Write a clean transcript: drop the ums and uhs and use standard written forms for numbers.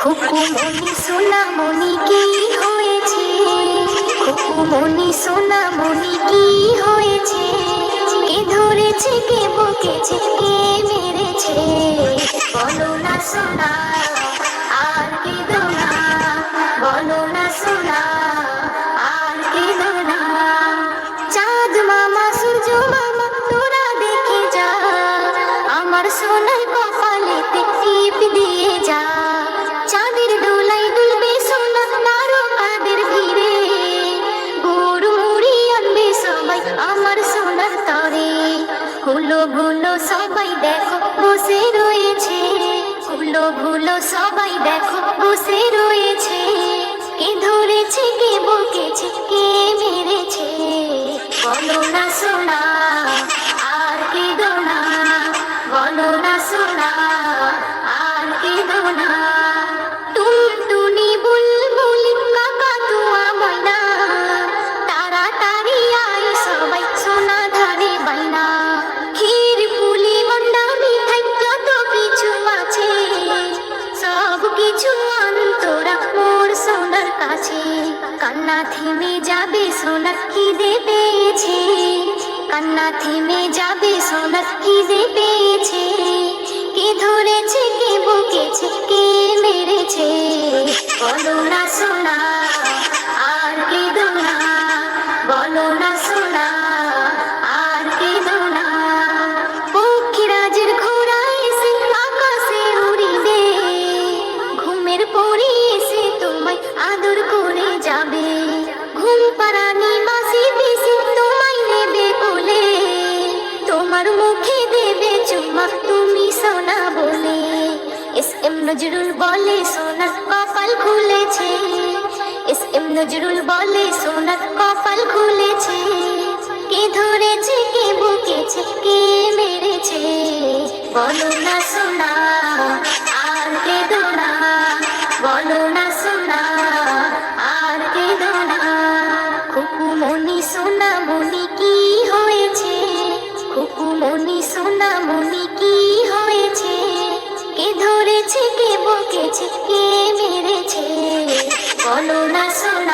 খুকুমনি সোনামণি কি হয়েছে? খুকুমনি সোনামণি কি হয়েছে? কে ধরেছে, কে বকেছে, কে মেরেছে? বলো না সোনা, আর কেঁদো না। বলো না সোনা, আর কেঁদো না। চাঁদ মামা, সূর্য মামা, তোরা দেখে যা, আমার সোনার কপালেতে টিপ দিয়ে যা। চাঁদের দোলাই দুলবে সোনা তারকাদের ভিড়ে, গুড় মুড়ি আনবে সবাই আমার সোনার তরে। হুলো ভুলো সবাই দেখো বসে রয়েছে, হুলো ভুলো সবাই দেখো বসে রয়েছে। কে ধরেছে, কে বকেছে, কে মেরেছে? বলো না সোনা, আর কেঁদো না। বলো না সোনা, আর কেঁদো না। টুনটুনি বুলবুলি কাকাতুয়া ময়না, তাড়াতাড়ি আয় সবাই সোনা ধারে বাইনা। ক্ষীর পুলি মন্ডা মিঠাই যত কিছু আছে, সব কিছু আন তোরা মোর সোনার কাছে। কান্না থেমে যাবে সোনার খিদে পেয়েছে, কান্না থেমে যাবে সোনার খিদে পেয়েছে। কে ধরেছে, কে বকেছে, কে মেরেছে? বলো না সোনা, আর কেঁদো না। বলো না সোনা, আর কেঁদো না। পক্ষীরাজের ঘোড়া এসে আকাশে উড়িবে, ঘুমের পরে এসে তোমায় আদর করে যাবে। ঘুম পাড়ানি মাসি পিসি তোমায় নেবে কোলে, তোমার মুখে দেবে চুমা তুমি সোনা বলে। এস এম নজরুল বলে সোনার কপাল খুলেছে, এস এম নজরুল বলে সোনার কপাল খুলেছে। কে ধরেছে, কে বকেছে, কে মেরেছে? বলো না সোনা, আর কেঁদো না। বলো না সোনা, আর কেঁদো না। খুকুমনি সোনামণি কি হয়েছে? খুকুমনি সোনামণি কি হয়েছে? কে ধরেছে, কে বকেছে, কে মেরেছে? বলো না সোনা।